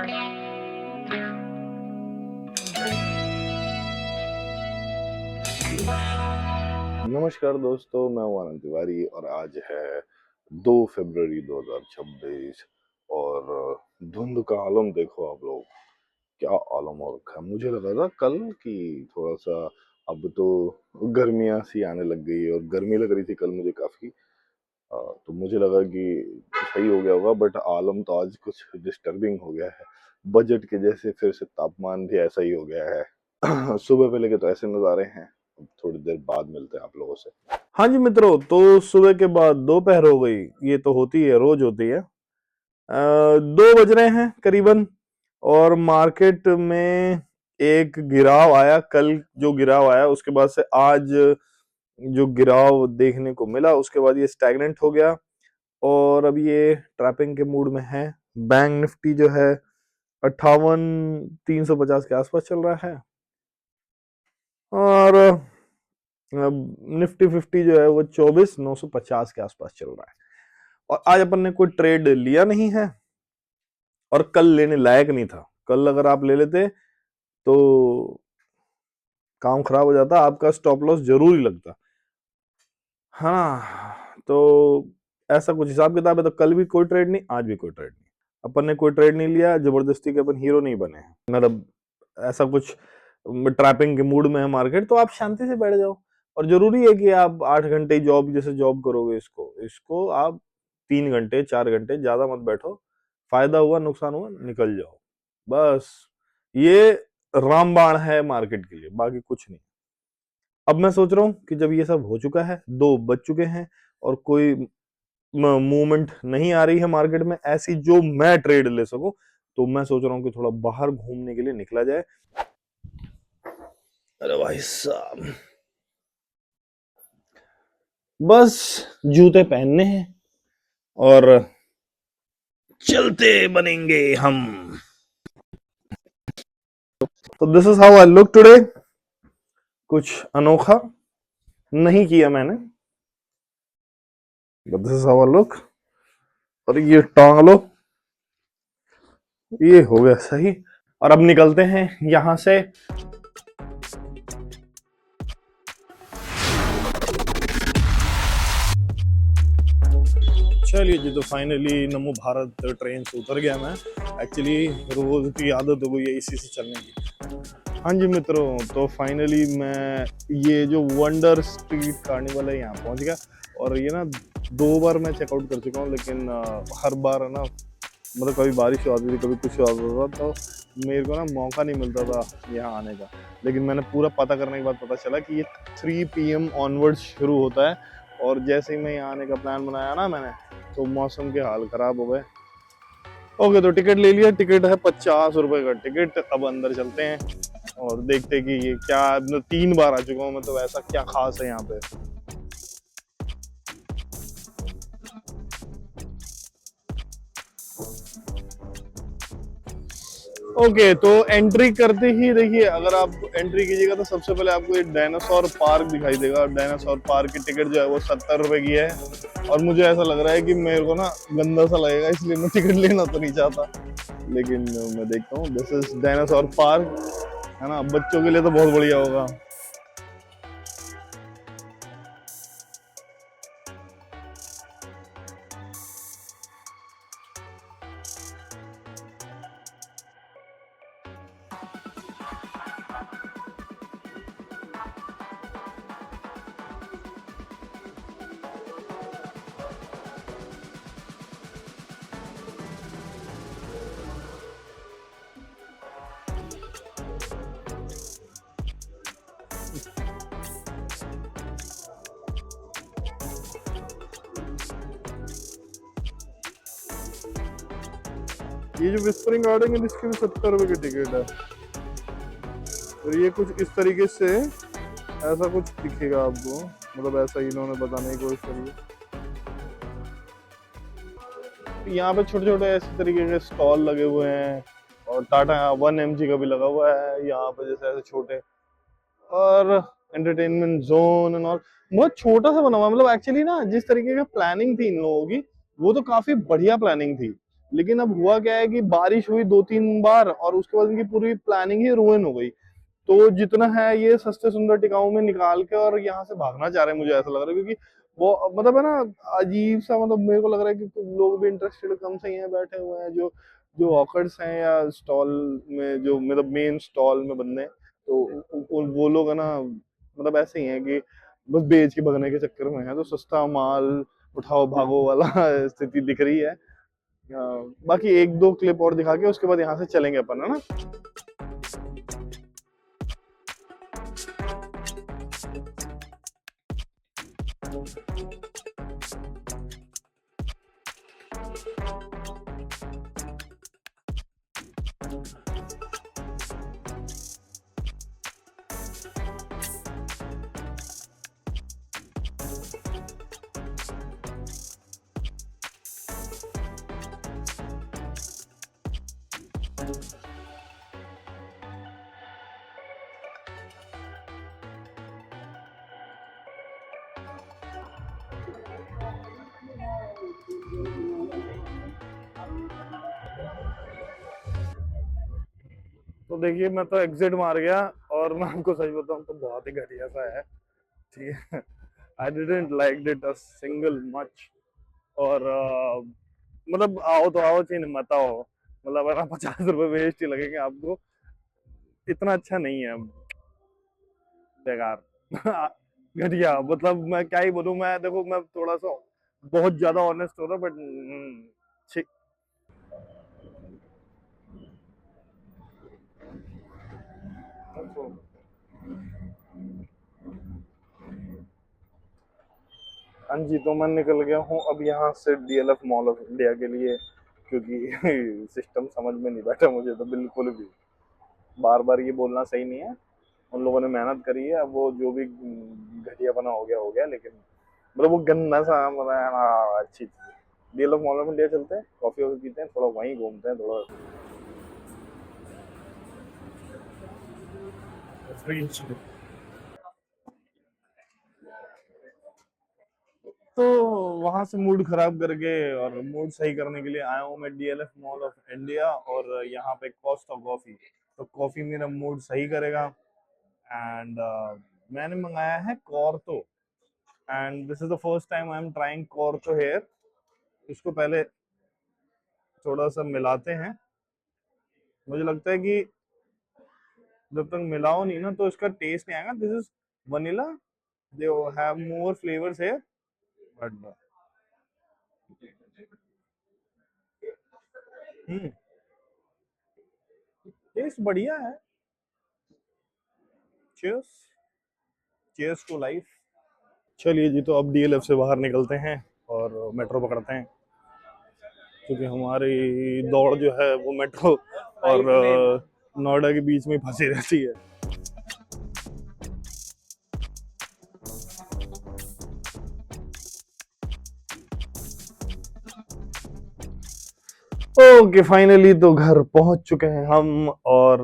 नमस्कार दोस्तों, मैं हूं आनंद तिवारी और आज है 2 फरवरी 2026 और धुंध का आलम देखो आप लोग, क्या आलम हो रखा है। मुझे लगा था कल कि थोड़ा सा अब तो गर्मियां सी आने लग गई है और गर्मी लग रही थी कल मुझे काफी। तो मुझे लगा कि सही हो गया होगा, बट आलम तो आज कुछ डिस्टर्बिंग हो गया है। बजट के जैसे फिर से तापमान भी ऐसा ही हो गया है। सुबह पहले के तो ऐसे नजारे हैं। अब थोड़ी देर बाद मिलते हैं आप लोगों से। हाँ जी मित्रों, तो सुबह के बाद दोपहर हो गई। ये तो होती है, रोज होती है। 2 बज रहे हैं करीबन और मार्केट में एक गिराव आया। कल जो गिराव आया उसके बाद से आज जो गिराव देखने को मिला उसके बाद ये स्टैग्नेंट हो गया और अब ये ट्रैपिंग के मूड में है। बैंक निफ्टी जो है 58,350 के आसपास चल रहा है और निफ्टी 50 जो है वो 24,950 के आसपास चल रहा है। और आज अपन ने कोई ट्रेड लिया नहीं है और कल लेने लायक नहीं था। कल अगर आप ले लेते तो काम खराब हो जाता, आपका स्टॉप लॉस जरूर ही लगता। हाँ, तो ऐसा कुछ हिसाब किताब है। तो कल भी कोई ट्रेड नहीं, आज भी कोई ट्रेड नहीं। अपन ने कोई ट्रेड नहीं लिया, जबरदस्ती के अपन हीरो नहीं बने हैं। मतलब ऐसा कुछ ट्रैपिंग के मूड में है मार्केट, तो आप शांति से बैठ जाओ। और जरूरी है कि आप 8 घंटे जॉब जैसे जॉब करोगे, इसको इसको आप 3 घंटे 4 घंटे ज्यादा मत बैठो। फायदा हुआ नुकसान हुआ निकल जाओ, बस। ये रामबाण है मार्केट के लिए, बाकी कुछ नहीं। अब मैं सोच रहा हूं कि जब ये सब हो चुका है, 2 बज चुके हैं और कोई मूवमेंट नहीं आ रही है मार्केट में ऐसी जो मैं ट्रेड ले सकूं, तो मैं सोच रहा हूं कि थोड़ा बाहर घूमने के लिए निकला जाए। अरे भाई साहब, बस जूते पहनने हैं और चलते बनेंगे हम। तो this is how I look today. कुछ अनोखा नहीं किया मैंने, but this is how I look. और ये टांग लो, ये हो गया सही। और अब निकलते हैं यहां से। चलिए जी, तो फाइनली नमो भारत ट्रेन से उतर गया मैं। एक्चुअली रोज की आदत हो गई है इसी से चलने की। हाँ जी मित्रों, तो फाइनली मैं ये जो वंडर स्ट्रीट कार्निवल है यहाँ पहुँच गया। और ये ना 2 बार मैं चेकआउट कर चुका हूँ, लेकिन हर बार है ना, मतलब कभी बारिश आती थी कभी कुछ आता था, तो मेरे को ना मौका नहीं मिलता था यहाँ आने का। लेकिन मैंने पूरा पता करने के बाद पता चला कि ये 3 PM ऑनवर्ड शुरू होता है। और जैसे ही मैं यहाँ आने का प्लान बनाया ना मैंने, तो मौसम के हाल खराब हो गए। ओके, तो टिकट ले लिया। टिकट है 50 रुपए का टिकट। अब अंदर चलते हैं और देखते हैं कि ये क्या, 3 बार आ चुका हूँ मैं, तो ऐसा क्या खास है यहाँ पे। ओके, तो एंट्री करते ही देखिए, अगर आप एंट्री कीजिएगा तो सबसे पहले आपको एक डायनासोर पार्क दिखाई देगा। डायनासोर पार्क की टिकट जो है वो 70 रुपए की है। और मुझे ऐसा लग रहा है कि मेरे को ना गंदा सा लगेगा, इसलिए मैं टिकट लेना तो नहीं चाहता, लेकिन मैं देखता हूँ। दिस इज डायनासोर पार्क, है ना, बच्चों के लिए तो बहुत बढ़िया होगा। ये जो विस्परिंग गार्डन है इसकी भी 70 रुपए की टिकट है। और ये कुछ इस तरीके से ऐसा कुछ दिखेगा आपको, मतलब ऐसा ही इन्होंने बताने की कोशिश करी है। यहाँ पे छोटे छोटे ऐसे तरीके के स्टॉल लगे हुए हैं और टाटा 1 MG का भी लगा हुआ है यहाँ पे, जैसे ऐसे छोटे। और एंटरटेनमेंट जोन एंड ऑल बहुत छोटा सा बना हुआ है। मतलब एक्चुअली ना, जिस तरीके का प्लानिंग थी इन लोगों की, वो तो काफी बढ़िया प्लानिंग थी। लेकिन अब हुआ क्या है कि बारिश हुई 2-3 बार और उसके बाद इनकी पूरी प्लानिंग ही रुइन हो गई। तो जितना है ये सस्ते सुंदर टिकाऊ में निकाल के और यहाँ से भागना चाह रहे हैं, मुझे ऐसा लग रहा है, क्योंकि वो मतलब है ना, अजीब सा, मतलब मेरे को लग रहा है कि कुछ लोग भी इंटरेस्टेड कम से ही हैं, बैठे हुए हैं जो जो हॉकर्स हैं या स्टॉल में, जो मतलब मेन स्टॉल में बंदे हैं, तो वो लोग है ना, मतलब ऐसे ही हैं कि बस बेच के भगने के चक्कर में है, तो सस्ता माल उठाओ भागो वाला स्थिति दिख रही है। बाकी एक दो क्लिप और दिखा के उसके बाद यहाँ से चलेंगे अपन, है ना। तो देखिए मैं तो एग्जिट मार गया, और मैं आपको सच बताऊं तो बहुत ही घटिया सा है, ठीक है। I didn't like it a single much. और मतलब आओ तो आओ, चाहे मत आओ, मतलब अगर 50 रुपए वेस्ट ही लगेंगे आपको, इतना अच्छा नहीं है, बेकार। घटिया, मतलब मैं क्या ही बोलूं, मैं देखो मैं थोड़ा सा बहुत ज्यादा ऑनेस्ट हो रहा, बट हाँ जी, तो मैं निकल गया हूँ अब यहाँ से डीएलएफ मॉल ऑफ इंडिया के लिए, क्योंकि सिस्टम समझ में नहीं बैठा मुझे तो बिल्कुल भी। बार बार ये बोलना सही नहीं है, उन लोगों ने मेहनत करी है, अब वो जो भी घटिया बना हो गया, लेकिन मतलब वो गंदा सा, मतलब हाँ, अच्छी चीज। डीएलएफ मॉल ऑफ इंडिया चलते हैं, कॉफी वॉफी पीते हैं, थोड़ा वहीं घूमते हैं थोड़ा। तो वहां से मूड खराब करके और मूड सही करने के लिए आया हूँ मैं डीएलएफ मॉल ऑफ इंडिया, और यहाँ पे कॉस्ट ऑफ कॉफी, तो कॉफी मेरा मूड सही करेगा। एंड मैंने मंगाया है corto, and this is the first time I am trying corto here. इसको पहले थोड़ा सा मिलाते हैं, मुझे लगता है कि जब तक मिलाओ नहीं ना तो इसका टेस्ट नहीं आएगा। This is vanilla, they have more flavours है, बट टेस्ट बढ़िया है। Cheers, cheers to life. चलिए जी, तो अब डीएलएफ से बाहर निकलते हैं और मेट्रो पकड़ते हैं, क्योंकि हमारी दौड़ जो है वो मेट्रो और नोएडा के बीच में फंसी रहती है। ओके, फाइनली तो घर पहुंच चुके हैं हम, और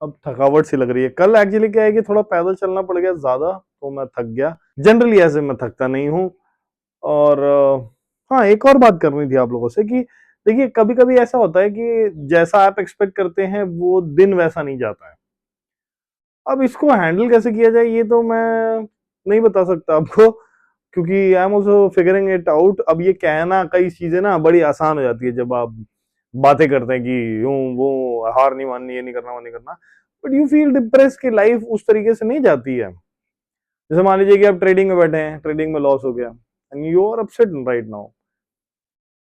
अब थकावट सी लग रही है। कल एक्चुअली क्या है कि थोड़ा पैदल चलना पड़ गया ज्यादा, तो मैं थक गया। जनरली ऐसे मैं थकता नहीं हूँ। और हाँ, एक और बात करनी थी आप लोगों से कि देखिए, कभी कभी ऐसा होता है कि जैसा आप एक्सपेक्ट करते हैं वो दिन वैसा नहीं जाता है। अब इसको हैंडल कैसे किया जाए ये तो मैं नहीं बता सकता आपको, क्योंकि I am also figuring it out. अब ये कहना कई चीजें ना बड़ी आसान हो जाती है जब आप बातें करते हैं कि यूं वो, हार नहीं माननी, ये नहीं करना, वो नहीं करना, बट यू फील डिप्रेस की लाइफ उस तरीके से नहीं जाती है। जैसे मान लीजिए कि आप ट्रेडिंग में बैठे हैं, ट्रेडिंग में लॉस हो गया and you are upset right now,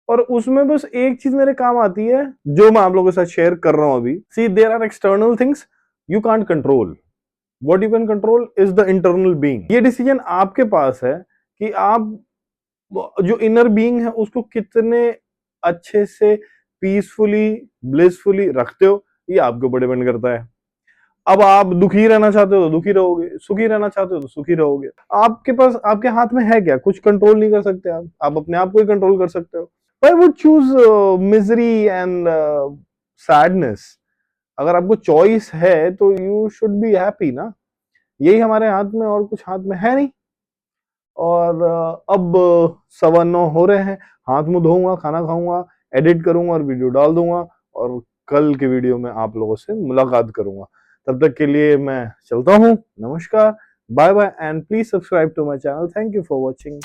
और उसमें बस एक चीज मेरे काम आती है जो मैं आप लोगों के साथ शेयर कर रहा हूं अभी। See, there are external things you can't control, what you can control is the internal being. ये डिसीजन आपके पास है कि आप जो इनर बीइंग है उसको कितने अच्छे से पीसफुली, ब्लिसफुली रखते हो, ये आपके ऊपर डिपेंड करता है। अब आप दुखी रहना चाहते हो तो दुखी रहोगे, सुखी रहना चाहते हो तो सुखी रहोगे। आपके पास, आपके हाथ में है क्या? कुछ कंट्रोल नहीं कर सकते आप अपने आप को ही कंट्रोल कर सकते हो। I would choose misery and sadness. अगर आपको चॉइस है तो यू शुड बी हैप्पी ना, यही हमारे हाथ में, और कुछ हाथ में है नहीं। और अब 9:15 हो रहे हैं, हाथ मुंह धोऊंगा, खाना खाऊंगा, एडिट करूंगा और वीडियो डाल दूंगा और कल के वीडियो में आप लोगों से मुलाकात करूंगा। तब तक के लिए मैं चलता हूँ। नमस्कार, bye bye and please subscribe to my channel. Thank you for watching.